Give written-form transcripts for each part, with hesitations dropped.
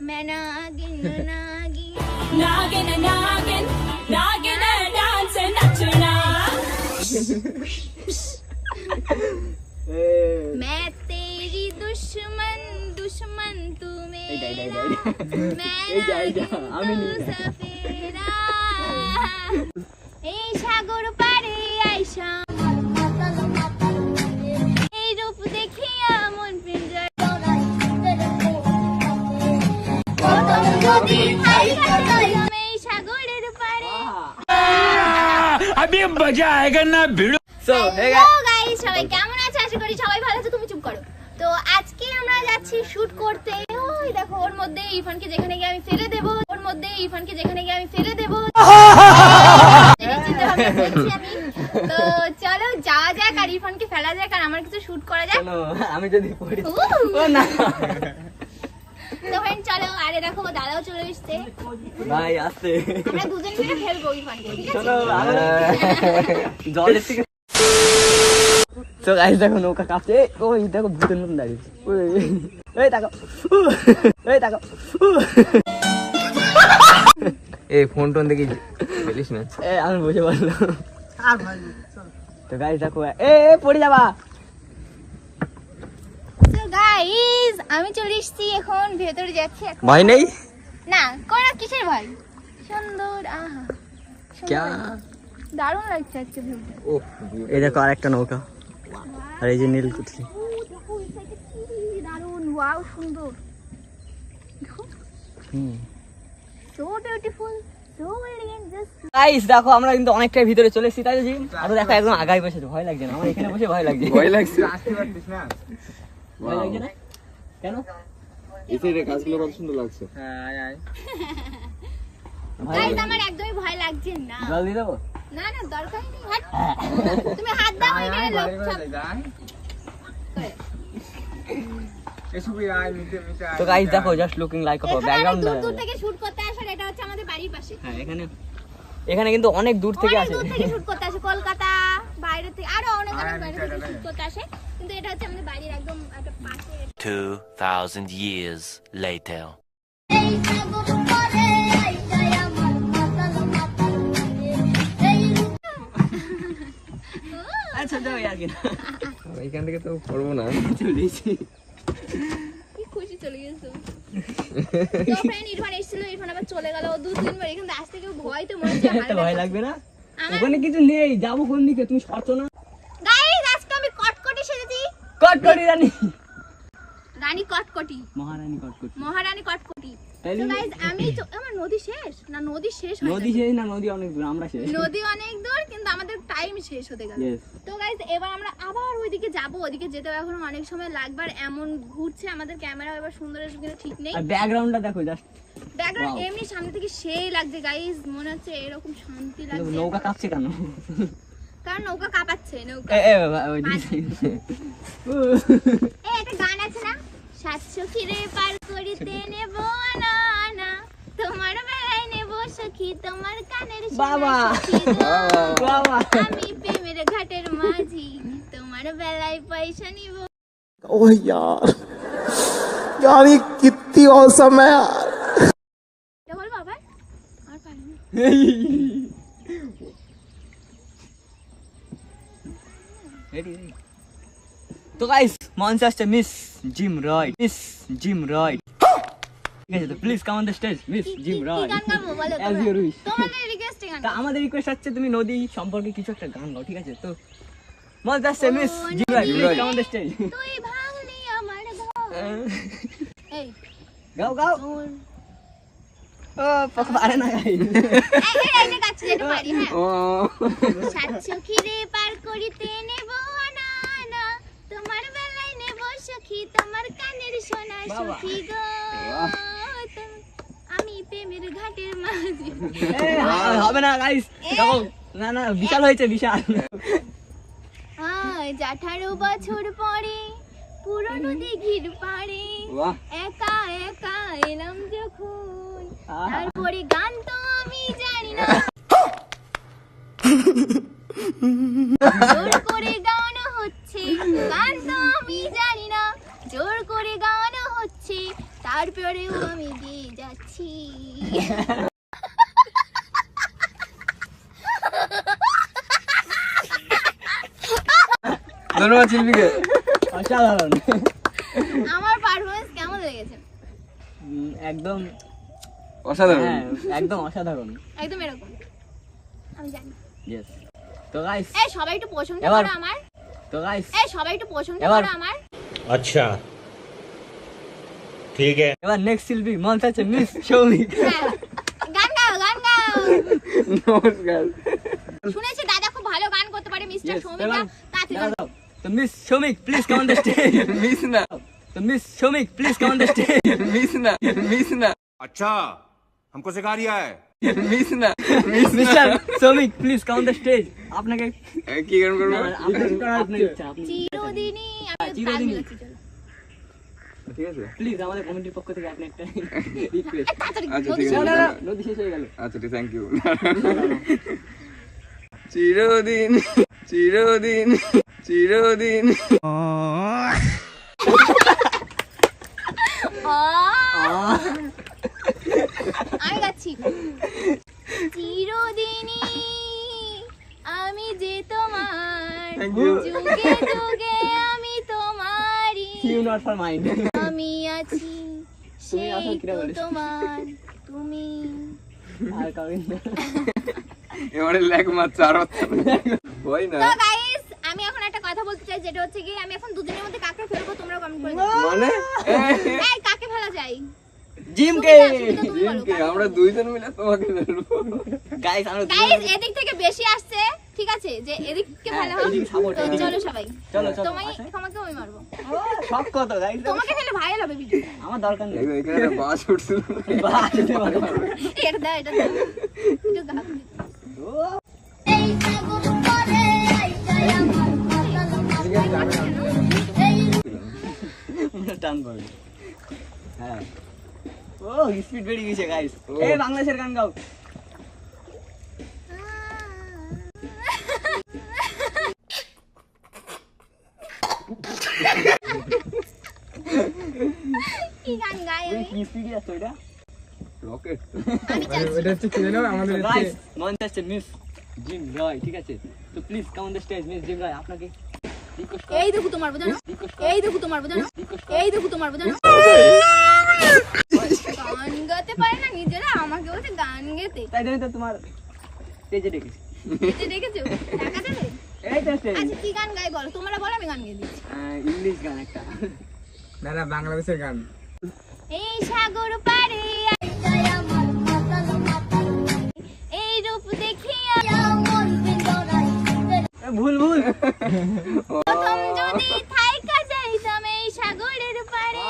मैं नागिन नागिन नागिन नागिन नागिन डांस नचना मैं तेरी दुश्मन दुश्मन तू मेरा मैं नागिन तू सफेरा এই সাগর পারে আইসা এই রূপ দেখিয়া মন পিঞ্জরা যদি এই সাগরের পারে अभी मजा आएगा ना भिड़ो। সো গাইস সবাই কেমন আছে? আশা করি সবাই ভালো আছে। তুমি চুপ করো। তো আজকে আমরা যাচ্ছি শুট করতে। ওই দেখো ওর মধ্যে ইরফানকে যেখানে গিয়ে আমি ফেলে দেব, ওর মধ্যে ইরফানকে যেখানে গিয়ে আমি ফেলে দেব। তো চলো যাওয়া যাক আর ইরফানকে ফেলা যাক আর আমার কিছু শুট করা যাক। আমি যদি পড়ি ও না তো ফ্রেন্ড চলো। আরে দেখো দাদাও চলে এসেছে। ভাই আসছে আমরা দুজন মিলে ফেলবো ইরফানকে, ঠিক আছে? চলো জলের থেকে। তো গাইস দেখো নৌকা কাঁপছে। ওই দেখো ভূতের মতন দাঁড়িয়েছে। এই দেখো এই দেখো এই ফোন টোন দেখি বলিস না। আমি বুঝে পারলাম। তো গাইস দেখো পড়ে যাবা। তো গাইস আমি চলে এসেছি, এখন ভেতরে যাচ্ছি। এখন ভয় নেই না কোন কিসের ভয়? সুন্দর আহা क्या দারুণ লাগছে আজকে ভিউটা। ओ এই দেখো আরেকটা নৌকা আর এই যে নীলকুঠি। দেখো এই সাইডে কি দারুণ, ওয়াও সুন্দর। দেখো so beautiful so elegant just. Guys দেখো আমরা কিন্তু অনেকটাই ভিতরে চলে এসেছি, তাই তো জি? আর দেখো একদম আগায় বসেছে, ভয় লাগছে না? আমার এখানে বসে ভয় লাগছে। ভয় লাগছে ভয় লাগছে না কেন? এই গাছগুলো কত সুন্দর লাগছে। গাইস আমার একদমই ভয় লাগছে না। জল দিয়ে দেবো? না না দরকার নেই, হাত তুমি হাত দাও এখানে লোক সব তো গাইস দেখো just looking like of background. দূর দূর থেকে শুট করতে আসে, এটা হচ্ছে আমাদের বাড়ির পাশে। হ্যাঁ এখানে কিন্তু অনেক দূর থেকে অনেক আসে। দূর থেকে শুট করতে আসে, কলকাতা বাইরে থেকে আরো অনেক অনেক বাইরে থেকে শুট করতে আসে, কিন্তু এটা হচ্ছে আমাদের বাড়ির একদম একটা পাশে। 2000 years later. আচ্ছা যাও আর কি না, এইখান থেকে তো পড়বো না। চলেছি। কি খুশি চলে গেছো। তো ফ্রেন্ড ইরফান এসেছিল, ইরফান আবার চলে গেল। ও দু তিনবার এখানে আসতে কেউ ভয় তো মনে হচ্ছে একটা ভয় লাগবে না? আমার ওখানে কিছু নেই, যাবো কোন দিকে? তুমি সরছো না। গাইস আজকে আমি কটকটি সেজেছি। কটকটি রানী, রানী কটকটি, মহারানী কটকটি। মহারানী কটকটি। তাইলে তো গাইস আমি আমার নদী শেষ না, নদী শেষ হয় নদী শেষ না, নদী অনেক দূর, আমরা শেষ। নদী অনেক দূর কিন্তু আমাদের টাইম শেষ হতে গেল। Yes. তো গাইস এবার আমরা আবার ওইদিকে যাব, ওইদিকে যেতে এখন অনেক সময় লাগবে। আর এমন ঘুরছে আমাদের ক্যামেরা, এবার সুন্দর আসবে কিনা ঠিক নেই। আর ব্যাকগ্রাউন্ডটা দেখো জাস্ট, ব্যাকগ্রাউন্ড Wow. এমনি সামনে থেকে সেই লাগছে গাইস, মনে হচ্ছে এরকম শান্তি লাগছে। নৌকা কাঁপছে কেন? কারণ নৌকা কাঁপাচ্ছে, নৌকা ওই দিকে। একটা গান আছে না, সাতশো কিরে পার করিতে নেব না না, তোমার বেলায় নেব সখী তোমার কানের সোনা বাবা। সখী গো। বাবা। আমি প্রেমের ঘাটের মাঝি, তোমার বেলায় পয়সা নিব। ओह यार यार ये कितनी औसम है यार। এটা বল বাবা আর পারি না। তো গাইস মঞ্চে আসছে Miss Jim Roy, Miss Jim Roy. ঠিক আছে, তো please come on the stage miss Jim কি রয়। গান গাবো বলো As you wish. তোমাদের রিকোয়েস্টে গান তা গাবো। আমাদের রিকোয়েস্ট হচ্ছে তুমি নদী সম্পর্কে কিছু একটা গান গাও, ঠিক আছে? তো মঞ্চে আসছে মিস ও, জিম রয়, নদী। Please come on the stage. তুই ভাঙলি আমার ঘর। এই গাও গাও। তোর ও পক পারে না গাই। এইটা গাচ্ছি যেটা পারি। হ্যাঁ ও সাতশো খিরে পার করিতে নেব না না, তোমার বেলায় নেব সখী তোমার কানের সোনা সখী গো। আমি প্রেমের ঘাটের মাঝি। হবে না গাইস, দেখো না না বিশাল হয়েছে, বিশাল। 18 বছর পরে পুরনো দিঘির পাড়ে বাহ। একা একা এলাম যখন, আহা। তারপরে গান তো আমি জানি না, জোর করে গাওয়ানো হচ্ছে গান তো আমি জানি না, জোর করে গাওয়ানো হচ্ছে তারপরেও আমি নিয়ে যাচ্ছি। ধন্যবাদ শিল্পীকে। অসাধারণ। আমার পারফরমেন্স কেমন লেগেছে? একদম অসাধারণ। হ্যাঁ, একদম অসাধারণ। একদম এরকম আমি জানি। ইয়েস। তো গাইস, এই সবাই একটু প্রশংসা এবার- করো আমার। তো গাইস, এই সবাই একটু প্রশংসা এবার- করো আমার। अच्छा ठीक है এবার নেক্সট শিল্পী মঞ্চ আছে মিস সৌমিক। হ্যাঁ, গান গাও গান গাও। নমস্কার। শুনেছি দাদা খুব ভালো গান করতে পারে মিস্টার Yes, সৌমিক এবার তাতে দাঁড়াও। তো Miss Soumik please come on the stage. Miss না, তো Miss Soumik please come on the stage. Miss না, মিস না, अच्छा हमको सिखा रिया है মিস না, মিস না। Mister Soumik please come on the stage. আপনাকে কি গান করবো? আপনার ইচ্ছা, আপনি চিরদিনই আমি তাল চিরদিনই। মিলাচ্ছি চলো। ঠিক আছে, প্লিজ আমাদের কমিটির পক্ষ থেকে আপনি একটা রিকোয়েস্ট। তাড়াতাড়ি আচ্ছা, নদী ঠিক চলে আছে। যাও। নদী শেষ হয়ে গেল। আচ্ছা ঠিক, থ্যাংক ইউ। চিরদিন, চিরদিন, চিরদিন। আমি গাচ্ছি। চিরদিনই আমি যে তোমার, Thank you. যুগে যুগে আমি তোমারই, ইউ নট ফর মাইন্ড। আমি আছি সেই আসলে কিরা তো বলিস? তোমার তুমি। আর কাউরিন না। এবারে লেগ মারছে আর হয় না। তো গাইস আমি এখন একটা কথা বলতে চাই, যেটা হচ্ছে কি আমি এখন দুদিনের মধ্যে কাকে ফেলবো তোমরা কমেন্ট করে দাও। মানে এই কাকে ফেলা যায়? জিমকে। সুবিধা তুমি বলো, জিমকে কাকে আমরা ফেলবো? দুইজন মিলে তোমাকে ফেলবো। গাইস আমরা গাইস এদিক থেকে বেশি আসছে, ঠিক আছে, যে এদিককে হ্যাঁ, ফেলা হোক। এদিক support, তো এদিক। চলো সবাই, চলো চলো। তোমাকে আসো। তোমাকে আমি মারবো। সব কত গাইস? তোমাকে ফেলে ভাইরাল হবে ভিডিও। আমার দরকার নেই। দেখো এখানে একটা বাস উঠছিল। বাস দিতে পারবো। এটা দাও এটা দাও। একটু গাও। ও, টান পড়বে। হ্যাঁ। ও স্পিড বেড়ে গেছে গাইস। ও। এই বাংলাদেশের গান গাও। কি গান গাই ওই আমি? কি স্পিডে আছে ওইটা? রকেট। আমি চাচ্ছি। গাইস মঞ্চে আছে মিস জিম রয়, ঠিক আছে? তো please come on the stage miss Jim Roy, আপনাকে রিকোয়েস্ট করি। এই দেখো তোমার বোঝানো, এই দেখো তোমার বোঝানো, এই দেখো তোমার বোঝানো। গান গাতে পারে না নিজেরা, আমাকে বলছে গান গেতে। তাই জন্য তো তোমার স্টেজে ডেকেছি। এটা দেখেছো? টাকা দেবে? এই তো স্টেজ। আচ্ছা কি গান গাই বলো, তোমরা বলো আমি গান গেয়ে দিচ্ছি। ইংলিশ গান একটা। না না, বাংলাদেশের গান। এই সাগর পারে এই রূপ দেখিয়া ভুল ভুল। প্রথম যদি থাইকা যাইতাম এই সাগরের পারে,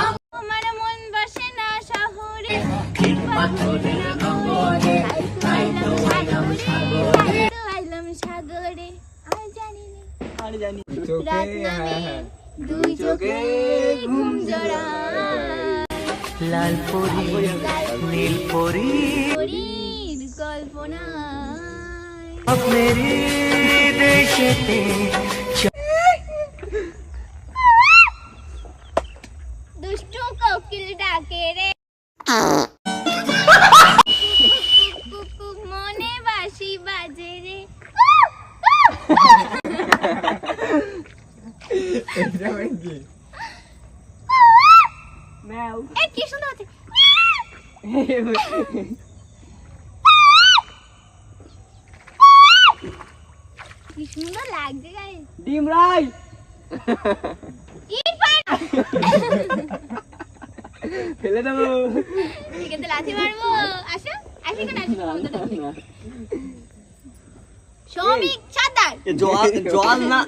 আমার মন বসে না শহরে, আইলাম সাগরে, আর জানি না আরে জানি। রাত নামে দুই চোখে ঘুম জড়ায়, লাল পরি নীল পরি পরীর কল্পনায়। মেরি দেশেতে। দুষ্টু কোকিল ডাকে রে, কুক মনে বাঁশি বাজে রে। ম্যাও। এই কি সুন্দর হচ্ছে। কি সুন্দর লাগছে গাইস। ডিম রাই। ইরফান ফেলে দেবো। ঠিকাতে লাথি মারবো। আসো আসি কেন আসি না, সৌমিক সর্দার। এ জল জল না,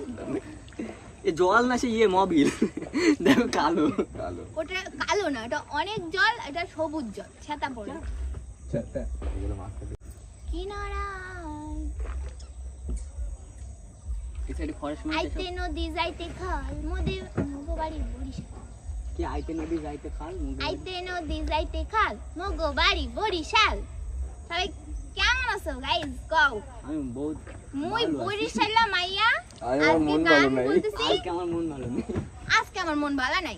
এ জল না, সে ইয়ে মোবিল। দেখো কালো। কালো। ওটা কালো না, এটা অনেক জল, এটা সবুজ জল, ছাতা পড়ে এগুলো মাথায় দিয়ে। কিনারায় এই সাইডে ফরেস্ট মনে আইতে নদী যাইতে খাল মোদের মগো বাড়ি বরিশাল, কি আইতে নদী যাইতে খাল মুগো। আইতে নদী যাইতে খাল মগো বাড়ি বরিশাল। সবাই কেমন আছো গাইস কও? আমি বহুত মুই ভালো আছি। বরিশালা মাইয়া আজ আমার আজকে মন গান ভালো নাই। বলতেছি। আজকে আমার মন ভালো নেই। আমার মন ভালো নাই।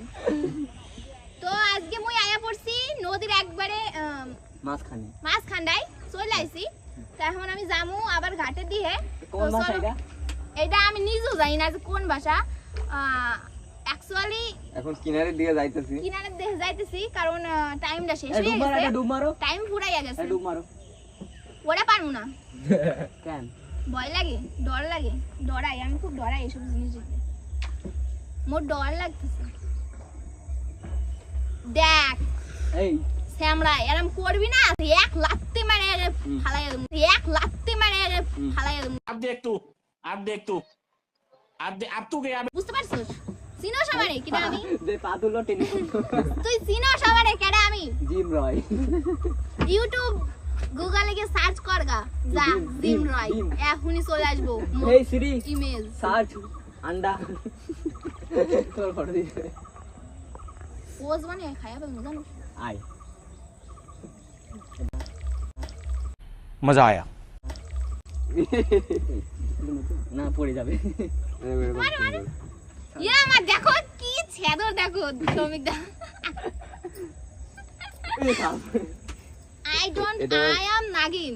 তো আজকে মুই আয়া পড়ছি নদীর একবারে মাছ খান্ডাই চলে আইছি। তো এখন আমি যামু আবার ঘাটে দিয়ে। কোন ভাষা এটা? এটা আমি নিজেও জানি না যে কোন ভাষা। অ্যাকচুয়ালি এখন কিনারের দিকে যাইতেছি। কিনারে দেখে যাইতেছি কারণ টাইমটা শেষ এই হয়ে ডুব মারো, গেছে। এটা ডুব মারো। টাইম ফুরাইয়া গেছে। এই ডুব মারো। ওরা পারবো না। কেন? ভয় লাগে, ডর লাগে, ডরাই, আমি খুব ডরাই এসব জিনিস দেখতে। মোর ডর লাগতেছে। দেখ এই শ্যামরা এরম করবি না, এক লাত্তি মারে ফালাইয়া দেব, এক লাত্তি মারে ফালাইয়া দেব। अब तू गया বুঝতে পারছিস? চিনো সবারে কিনা আমি? যে পা তুলো টেনে তুই চিনো সবারে কেডা আমি? জিম রয়। ইউটিউব গুগলে গিয়ে সার্চ করগা যা জিম রয়, এখনই চলে আসবো এই সিরি ইমেজ। সার্চ আন্ডা তোর ফটো দিয়ে পোজ মানে খায়া পাবো জানো? আয় मजा आया। না পড়ে যাবে। ইয়া আমার দেখো কি ছেদর দেখো শ্রমিক দা। I am Nagin.